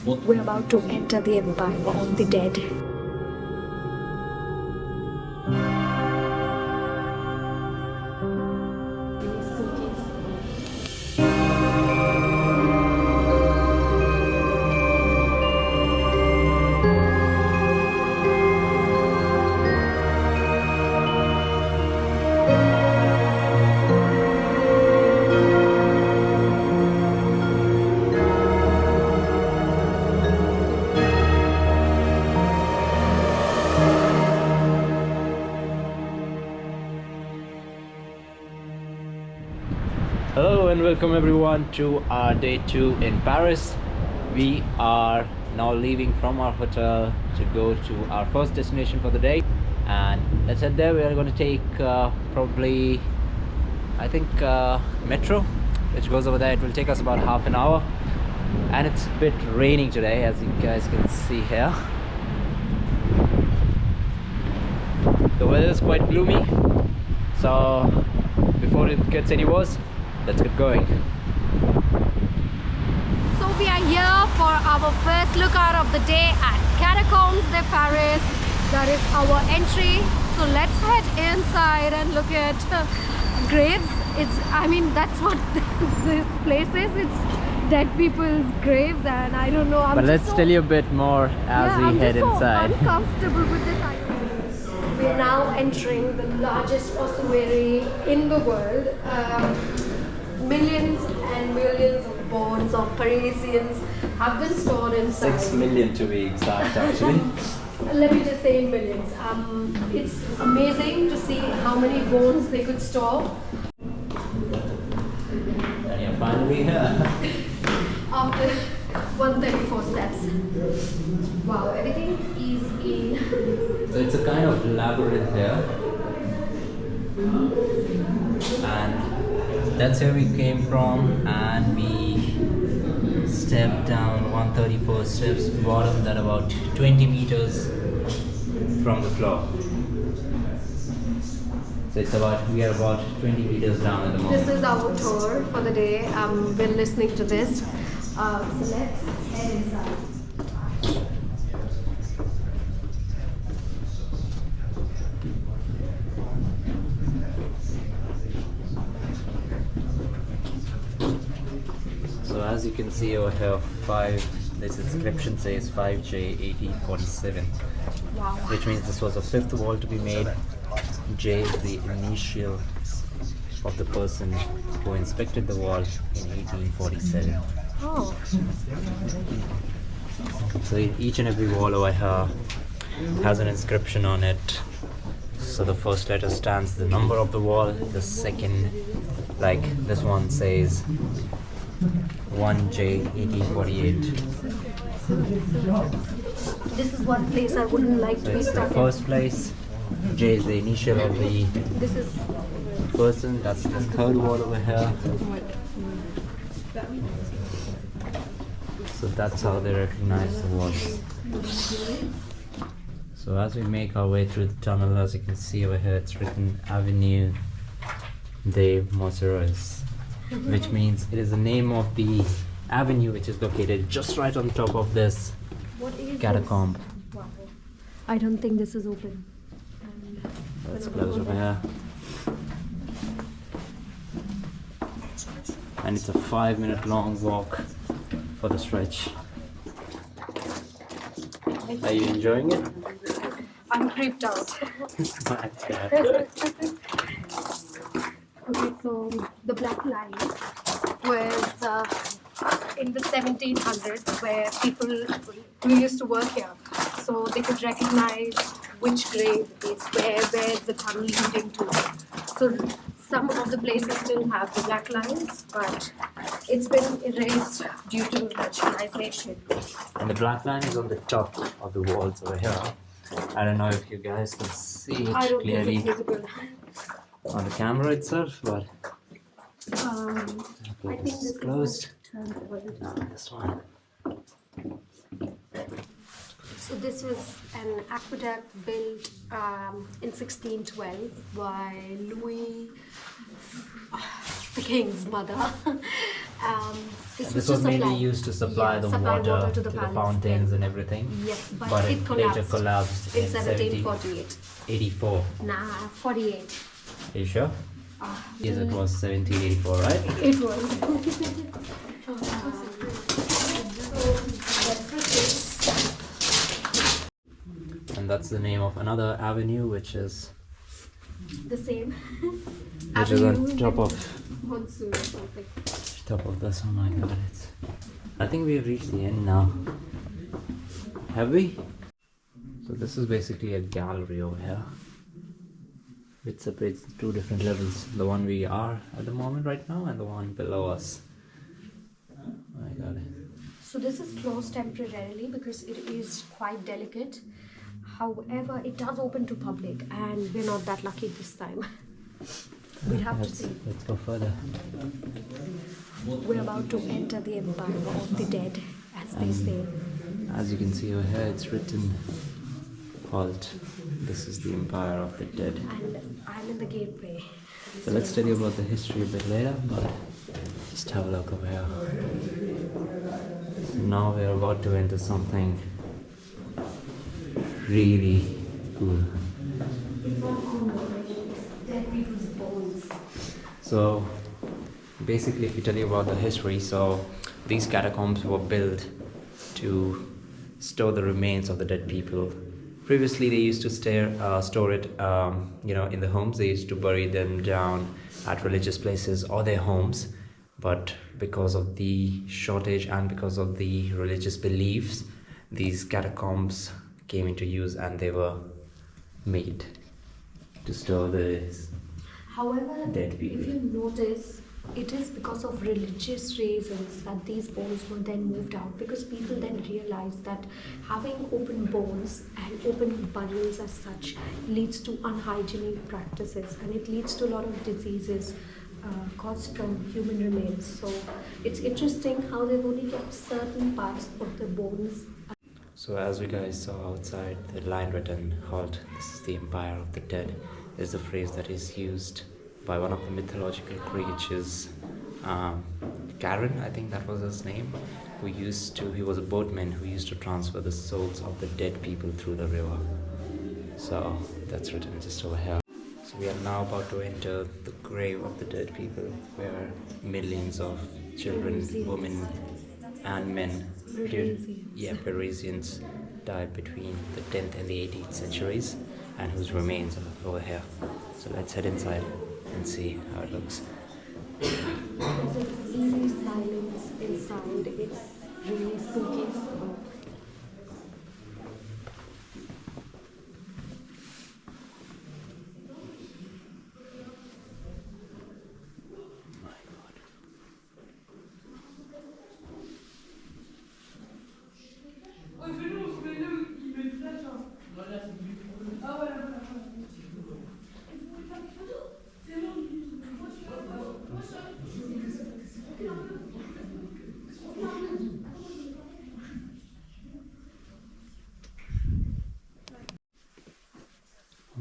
We're about to enter the empire of the dead. Hello and welcome everyone to our day 2 in Paris. We are now leaving from our hotel to go to our first destination for the day, and let's head there. We are going to take probably metro, which goes over there. It will take us about half an hour, and it's a bit raining today, as you guys can see here. The weather is quite gloomy, so before it gets any worse, let's get going. So we are here for our first lookout of the day at Catacombs de Paris. That is our entry. So let's head inside and look at graves. That's what this place is. It's dead people's graves, and I don't know. But let's tell you a bit more as we head inside. I'm uncomfortable with this. We are now entering the largest ossuary in the world. Millions and millions of bones of Parisians have been stored inside. 6 million to be exact, actually. Let me just say in millions. It's amazing to see how many bones they could store. And you're finally here. After 134 steps. Wow, everything is in. So it's a kind of labyrinth here. And that's where we came from, and we stepped down 134 steps, bottom that about 20 meters from the floor. So we are about 20 meters down at the moment. This is our tour for the day. We're listening to this. So let's head inside. So as you can see over here, this inscription says 5J 1847, Wow. which means this was the 5th wall to be made. J is the initial of the person who inspected the wall in 1847. Oh. So each and every wall over here has an inscription on it. So the first letter stands the number of the wall, the second, like this one says 1J 1848. This is one place I wouldn't like So to be it's the stuck first place. J is the initial of the in. This is person. That's the third wall over here. So that's how they recognize the walls. So as we make our way through the tunnel, as you can see over here, it's written Avenue des Montserrats, which means it is the name of the avenue which is located just right on top of this catacomb. This? Wow. I don't think this is open. Let's close over here. And it's a 5-minute long walk for the stretch. Are you enjoying it? I'm creeped out. Okay, so the Black Line was in the 1700s, where people who used to work here, so they could recognize which grave is where is the tunnel leading to. So some of the places still have the black lines, but it's been erased due to naturalization. And the black line is on the top of the walls over here. I don't know if you guys can see it I don't clearly think it's visible. on the camera itself, but I think this is closed. turned over. No, this one. So this was an aqueduct built in 1612 by Louis, the king's mother, This This to was mainly supply- used to supply yeah, the supply water to the the palace fountains then. and everything. Yes, but But it it later collapsed collapsed in in 1748. 1784. Nah, 48. Are you sure? Yes, it was 1784, right? It was. And that's the name of another avenue, which is The same. on top of Monsoon or something. top of this. Oh my god, I think we have reached the end now. Have we? So this is basically a gallery over here, which separates the two different levels. The one we are at the moment right now, and the one below us. Oh my god. So this is closed temporarily because it is quite delicate. However, it does open to public, and we're not that lucky this time. We'd have to see. Let's go further. We're about to enter the empire of the dead, as they say. As you can see over here, it's written halt. This is the empire of the dead. And I'm in the gateway. So let's tell you about the history a bit later, but just have a look over here. Now we're about to enter something really cool. Dead people's bones. So basically, if we tell you about the history, so these catacombs were built to store the remains of the dead people. Previously, they used to store it, in the homes. They used to bury them down at religious places or their homes. But because of the shortage and because of the religious beliefs, these catacombs came into use and they were made to store the However, dead people. if you notice, it is because of religious reasons that these bones were then moved out, because people then realized that having open bones and open burials as such leads to unhygienic practices, and it leads to a lot of diseases caused from human remains. So it's interesting how they've only kept certain parts of the bones. So as we guys saw outside, the line written halt, this is the empire of the dead, is the phrase that is used by one of the mythological creatures, Karen, I think that was his name, he was a boatman who used to transfer the souls of the dead people through the river. So that's written just over here. So we are now about to enter the grave of the dead people, where millions of children, women and men, Parisians, died between the 10th and the 18th centuries, and whose remains are over here. So let's head inside and see how it looks. There's an eerie silence inside. It's really spooky.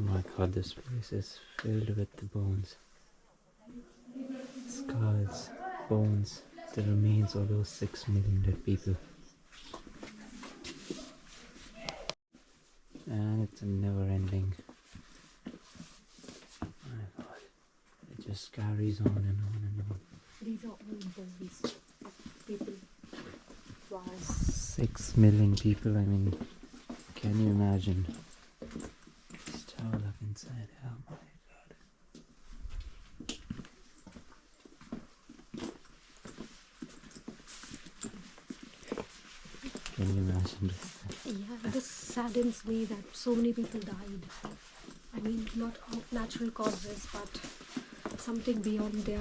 Oh my god, this place is filled with the bones. Skulls, bones, the remains of those 6 million dead people. And it's a never ending. Oh my god. It just carries on and on and on. These are all bones of people. Wow. 6 million people, I mean, can you imagine? Just have a look inside. Oh my god. Can you imagine this? Yeah, this saddens me that so many people died. I mean, not of natural causes, but something beyond their,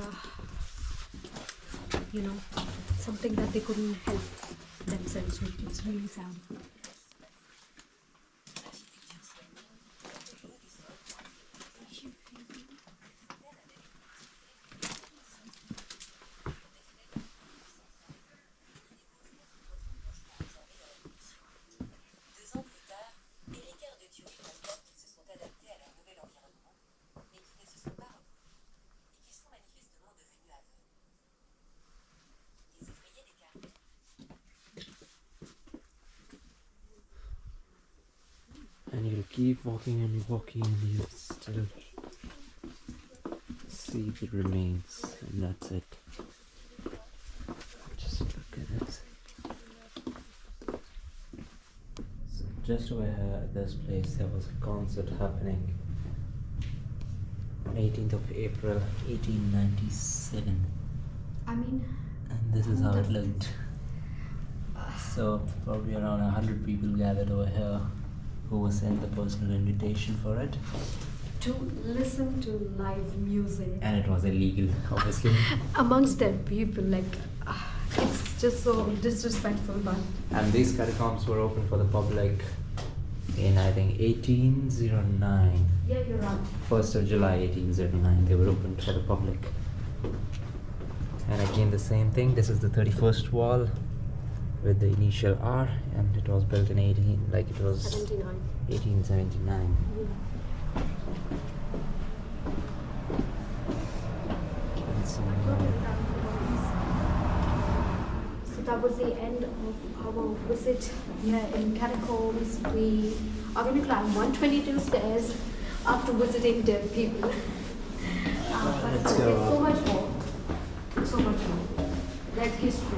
something that they couldn't help themselves with. It's really sad. And you'll keep walking and walking and you'll still see the remains, and that's it. Just look at it. So just over here at this place there was a concert happening on 18th of April 1897. I mean, And this is how it looked. So probably around 100 people gathered over here who was sent the personal invitation for it. to listen to live music. And it was illegal, obviously. Amongst dead people, like, it's just so disrespectful, but... And these catacombs were open for the public in, I think, 1809. Yeah, you're right. 1st of July 1809, they were opened for the public. And again the same thing, this is the 31st wall with the initial R, and it was built in 1879. And some So that was the end of our visit here in Catacombs. We are going to climb 122 stairs after visiting dead people. But Let's go there's up. so much more. So much more. That's history.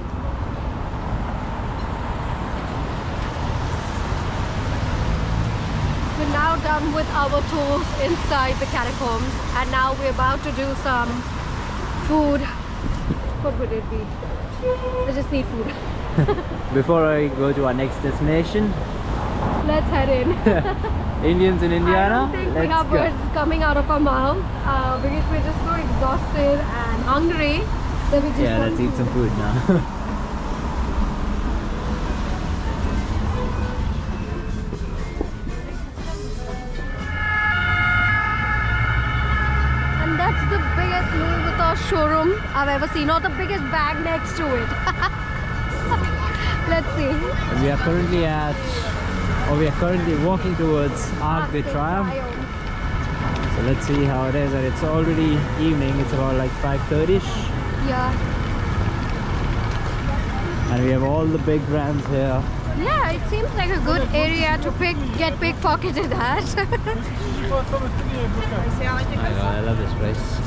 We're now done with our tours inside the catacombs, and now we're about to do some food. What would it be? I just need food. Before I go to our next destination, Let's head in. Indians in I Indiana, don't think we let's have go. words coming out of our mouth because we're just so exhausted and hungry that we just Yeah, want let's eat some food now. And that's the biggest Louis Vuitton showroom I've ever seen, or the biggest bag next to it. Let's see. And we are currently walking towards Arc de Triomphe. So let's see how it is. And it's already evening. It's about like 5:30ish, Yeah. and we have all the big brands here. Yeah, it seems like a good area to get pickpocketed at. Oh my god, I love this place.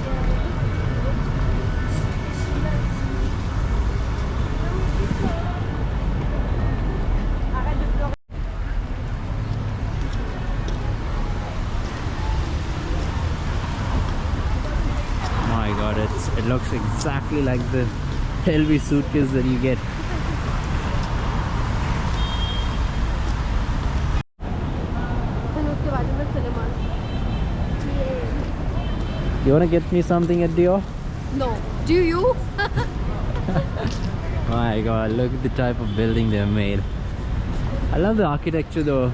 My god, it looks exactly like the LV suitcase that you get. You wanna get me something at Dior? No. Do you? My god, look at the type of building they've made. I love the architecture though.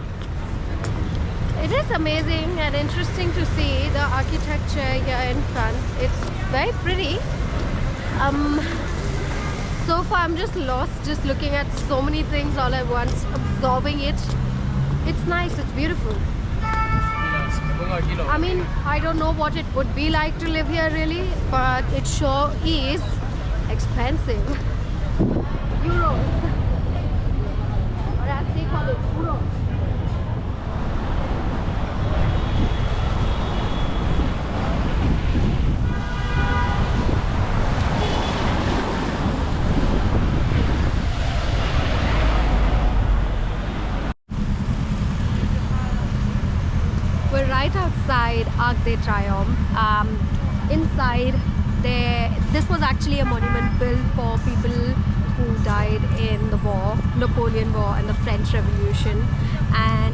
It is amazing and interesting to see the architecture here in France. It's very pretty. So far I'm just lost, just looking at so many things all at once, absorbing it. It's nice, it's beautiful. I mean, I don't know what it would be like to live here really, but it sure is expensive. Euros. Or as they call it, euros. We're right outside Arc de Triomphe. Inside this was actually a monument built for people who died in the war, Napoleon War and the French Revolution. And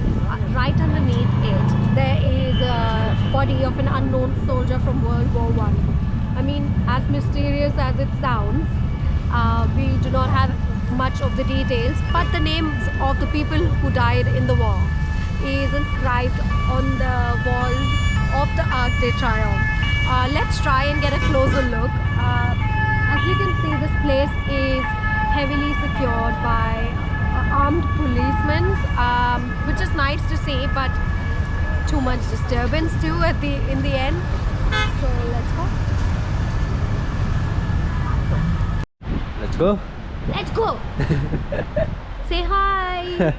right underneath it, there is a body of an unknown soldier from World War I. I mean, as mysterious as it sounds, we do not have much of the details, but the names of the people who died in the war is inscribed on the wall of the Arc de Triomphe. Let's try and get a closer look. As you can see, this place is heavily secured by armed policemen, which is nice to see, but too much disturbance too in the end. So let's go. Let's go. Let's go. Say hi.